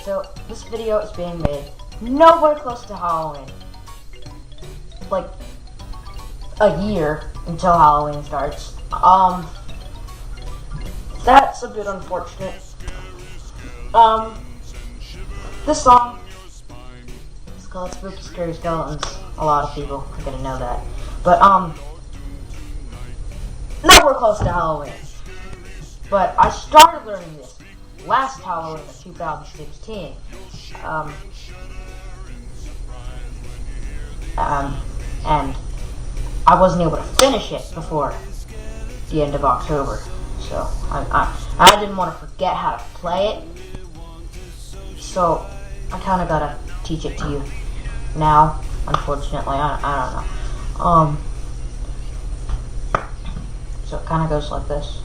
So this video is being made nowhere close to Halloween. Like a year until Halloween starts. That's a bit unfortunate. This song is called Spooky Scary Skeletons. A lot of people are gonna know that. But nowhere close to Halloween. But I started learning this last Halloween of 2016. And I wasn't able to finish it before the end of October. So I didn't want to forget how to play it. So I kind of gotta teach it to you now. Unfortunately, I don't know. So it kind of goes like this.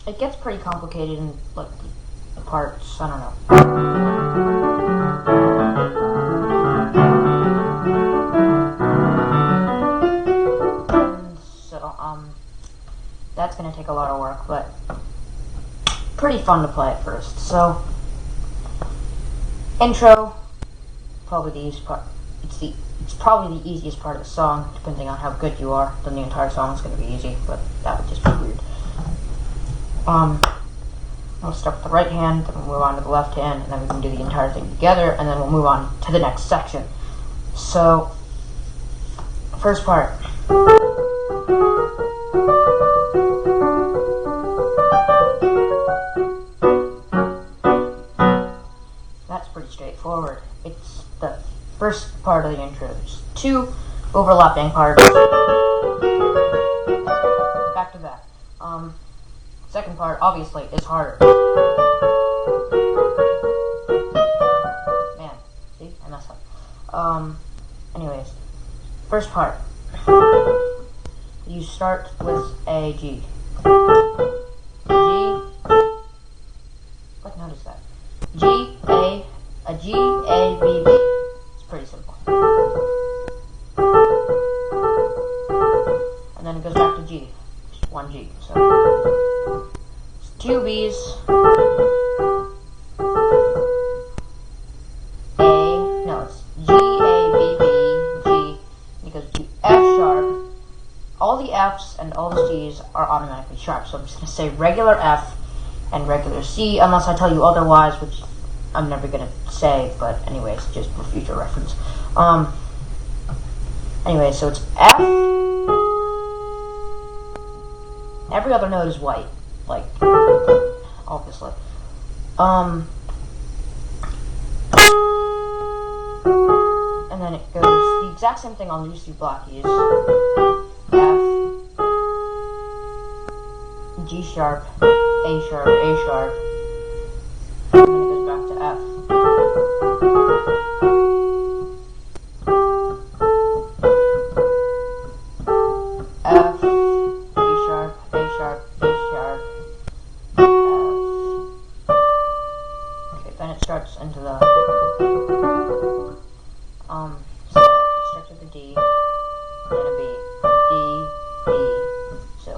It gets pretty complicated in like the parts. I don't know. And so that's gonna take a lot of work, but pretty fun to play at first. So intro, probably the easiest part. It's probably the easiest part of the song, depending on how good you are. Then the entire song is gonna be easy, but that would just be weird. We'll start with the right hand, then we'll move on to the left hand, and then we can do the entire thing together, and then we'll move on to the next section. So, first part. That's pretty straightforward. It's the first part of the intro. There's two overlapping parts. Back to back. Second part, obviously, is harder. Man, see? I messed up. Anyways. First part. You start with a G. G. What note is that? A G, A, B, B. It's pretty simple. And then it goes back to G. Just one G, so... two B's, it's G, A, B, B, G, and it goes to F sharp. All the F's and all the C's are automatically sharp, so I'm just going to say regular F and regular C, unless I tell you otherwise, which I'm never going to say, but anyways, just for future reference. Anyway, so it's F. Every other note is white. Like, obviously. And then it goes the exact same thing on these two block keys. F, G sharp, A sharp, A sharp. And then it goes back to F. F, G sharp, A sharp, A sharp. Then it starts into the so it starts with a D and a B. D, B. So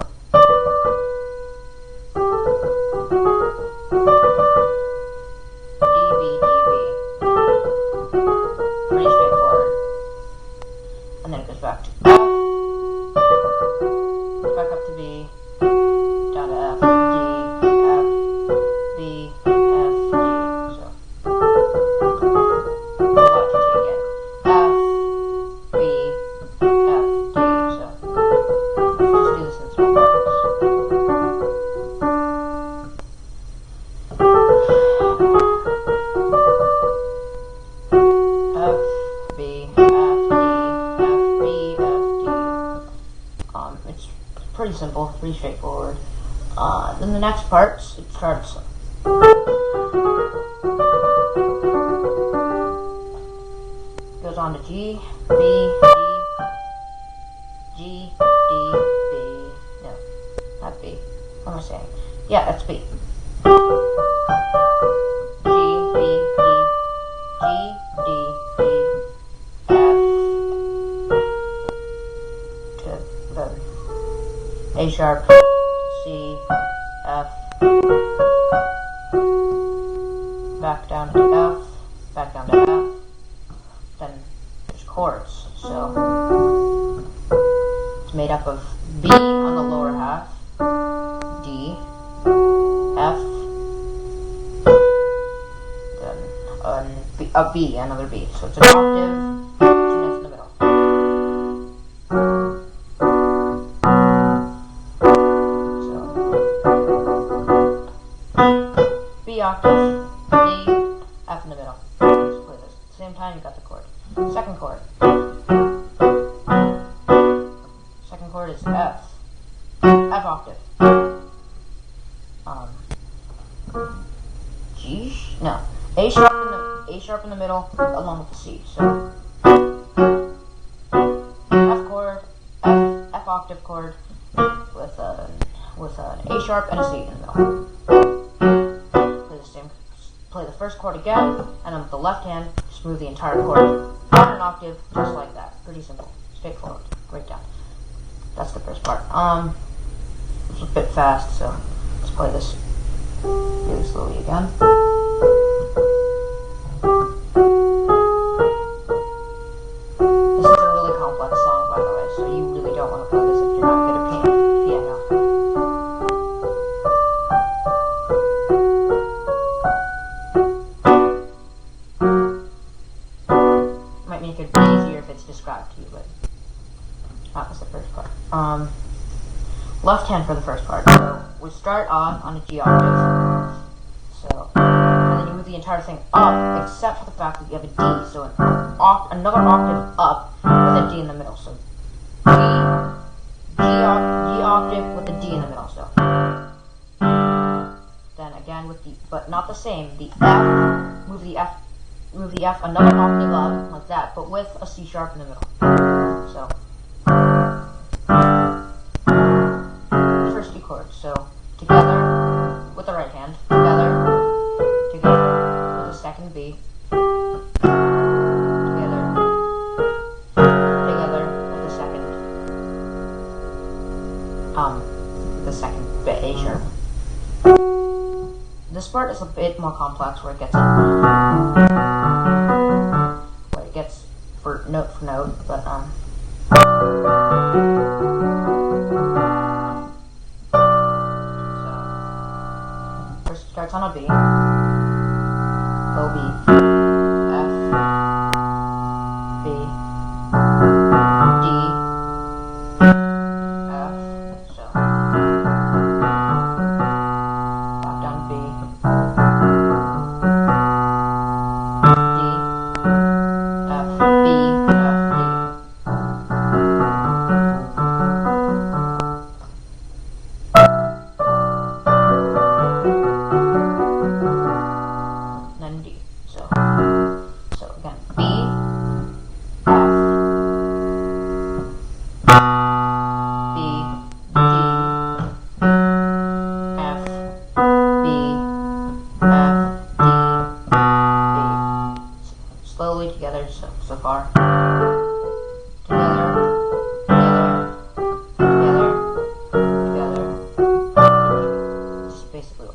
D, B, D, B. Pretty straightforward. And then it goes back to F, back up to B, down to F, D, F, B, F, D. So It's pretty simple, pretty straightforward. Then the next part, it starts. Goes on to G, B, D, G, D, B. No, not B. What am I saying? Yeah, that's B. G, B, D, G, D, B, F, to the A sharp, C, F, back down to F, back down to F. Then there's chords, so it's made up of B on the lower half, D, F, then a B, another B. So it's an octave, 2 notes in the middle. So B octave, D, F in the middle. Let's play this. At the same time, you got the chord. Second chord. Second chord is F. F octave. G? No. A sharp in the middle, along with the C. So F chord, F octave chord with an A sharp and a C in the middle. Play the first chord again, and then with the left hand, just move the entire chord on an octave, just like that. Pretty simple, straightforward. Great down. That's the first part. It's a bit fast, so let's play this really slowly again. This is a really complex song, by the way, so you really don't want to play this if you're not good at piano. Might make it easier if it's described to you, but that was the first part. Left hand for the first part. So we start off on a G octave. So, and then you move the entire thing up, except for the fact that you have a D. So another octave up with a D in the middle. So G octave with a D in the middle. So then again with the, but not the same. The F, move the F another octave up like that, but with a C sharp in the middle. So first two chords. So together with the right hand, together with the second B, together with the second A sharp. This part is a bit more complex, where it gets for note, but so first starts on a B, low B, F, B, D, F, so back down B, slowly together so far. Together. Just basically.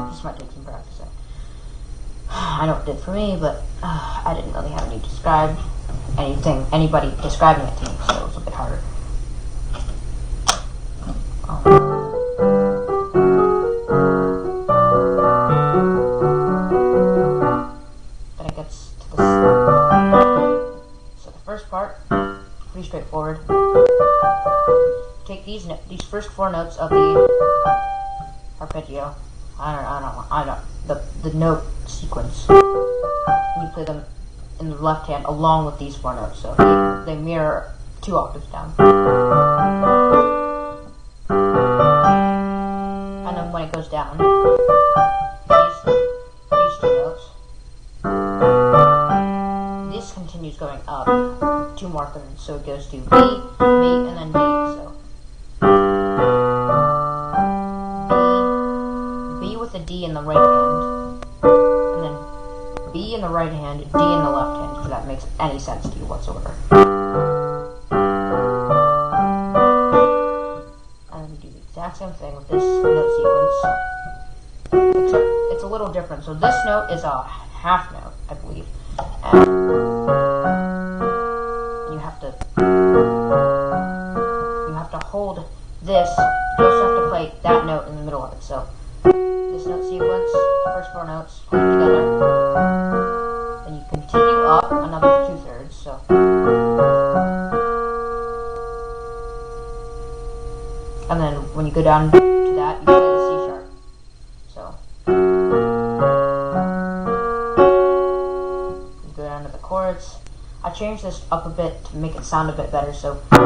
This might take some practicing. I know it did for me, but I didn't really have anybody describing it to me, so it was a bit harder. Part, pretty straightforward. Take these first 4 notes of the arpeggio. I don't the note sequence, and you play them in the left hand along with these 4 notes. So they mirror 2 octaves down. And then when it goes down, these 2 notes, this continues going up 2 more thirds, so it goes to B, and then B, so B with a D in the right hand, and then B in the right hand, D in the left hand, if that makes any sense to you whatsoever. And then we do the exact same thing with this note sequence, except it's a little different. So this note is a half note, I believe, and you have to hold this. You also have to play that note in the middle of it. So this note sequence, first 4 notes played together, then you continue up another 2 thirds. So and then when you go down to that, you play the C sharp. So you go down to the chords. I changed this up a bit to make it sound a bit better. So 2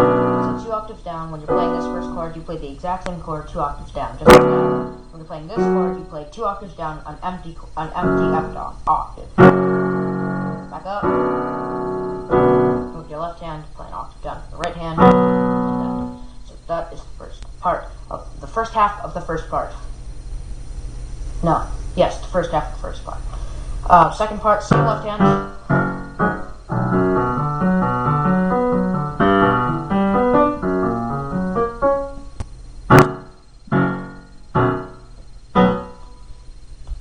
octaves down. When you're playing this first chord, you play the exact same chord 2 octaves down, just like that. When you're playing this chord, you play 2 octaves down an empty F octave. Back up. Move your left hand, play an octave down. The right hand, and down. So that is the first part of the first half of the first part. No, yes, the first half of the first part. Second part, same left hand.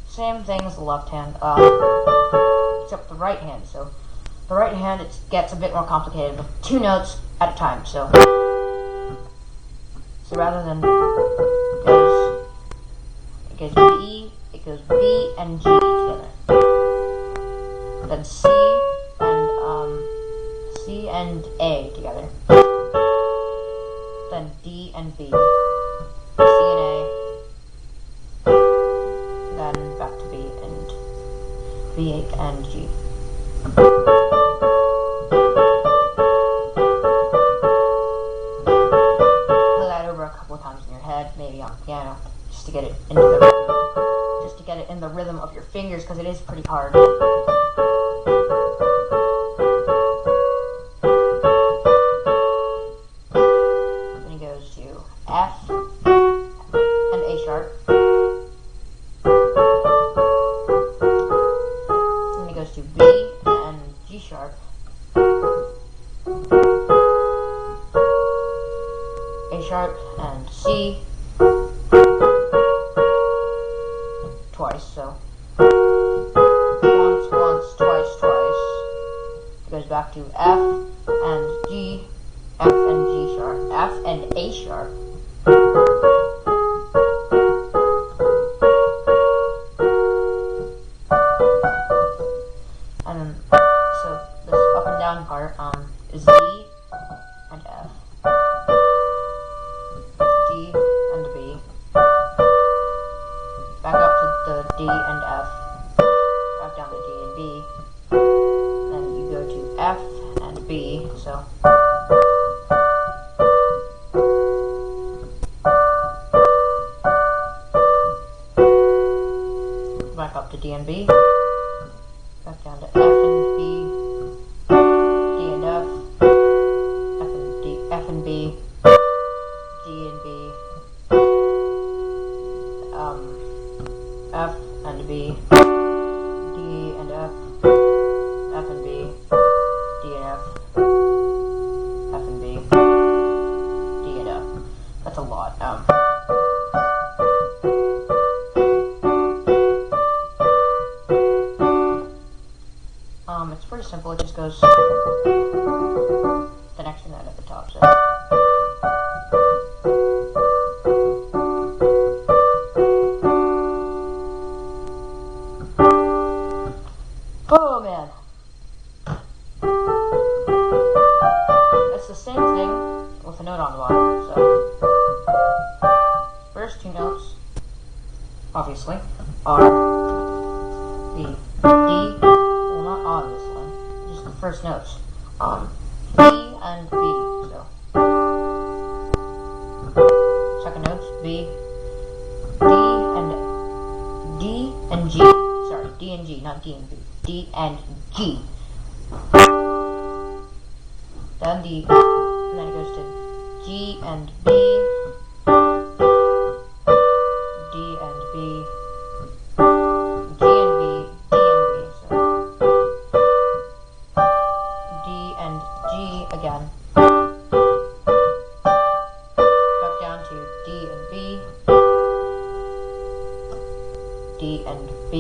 Same thing as the left hand, except the right hand. So the right hand, it gets a bit more complicated with 2 notes at a time. So rather than it goes B and G together. Then C and A together. Then D and B. C and A. Then back to B and G. Play that over a couple of times in your head, maybe on the piano, just to get it into the rhythm. Just to get it in the rhythm of your fingers, because it is pretty hard. Then he goes to F and A sharp. To B and G sharp, A sharp and C twice, so once, twice. It goes back to F and G, F and G sharp, F and A sharp. And then, so this up and down part is D and F, D and B, back up to the D and F, back down to D and B, then you go to F and B, so back up to D and B, back down to F and B, D and F, F and B, D and B, F and B, D and F, F and B, D and F, F and B, D and F. That's a lot. It's pretty simple. It just goes the next note at the top. So. Oh man, it's the same thing with a note on the bottom. So first 2 notes, obviously, are the D. Not obviously, just the first notes. D and B. So not D and B. D and G. Then D, and then it goes to G and B, D and B, G and B, D and B, so D and G again, back down to D and B, D and B,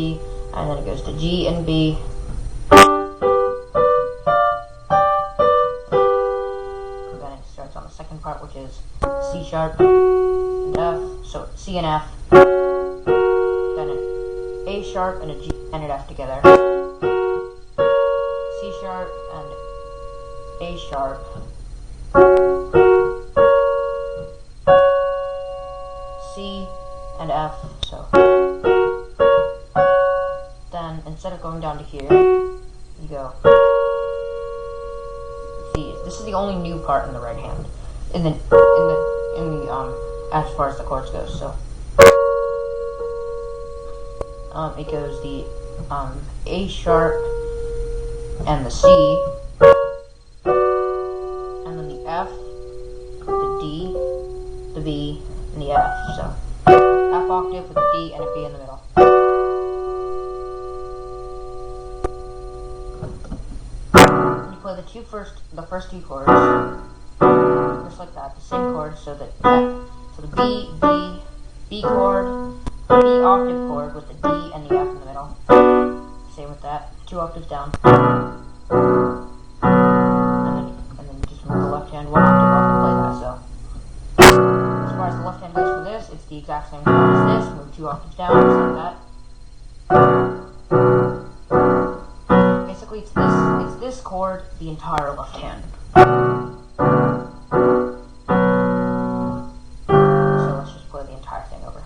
and then it goes to G and B, on the second part, which is C sharp and F, so C and F, then an A sharp and a G and an F together, C sharp and A sharp, C and F, so then instead of going down to here, you go these. This is the only new part in the right hand, in the as far as the chords goes. So it goes the A sharp and the C, and then the F, the D, the B, and the F. So F octave with a D and a B in the middle. Play the first two chords, just like that, the same chords, so the B chord, B octave chord with the D and the F in the middle. Same with that, 2 octaves down, and then just move the left hand 1 octave up to play that. So as far as the left hand goes for this, it's the exact same chord as this. Move 2 octaves down, just like that. It's this chord, the entire left hand. So let's just play the entire thing over.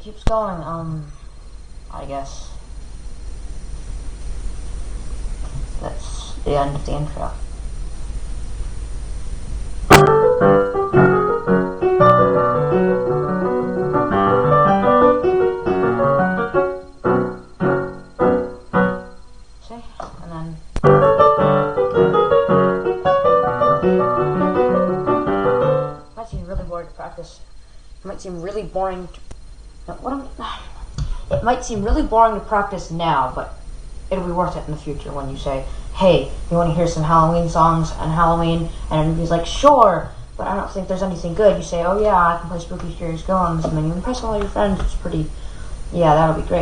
Keeps going, I guess that's the end of the intro. See? And then might seem really boring to practice. It might seem really boring to It might seem really boring to practice now, but it'll be worth it in the future when you say, hey, you want to hear some Halloween songs on Halloween? And everybody's like, sure, but I don't think there's anything good. You say, oh yeah, I can play Spooky Scary Go on this menu. Impress all your friends. It's pretty, yeah, that'll be great.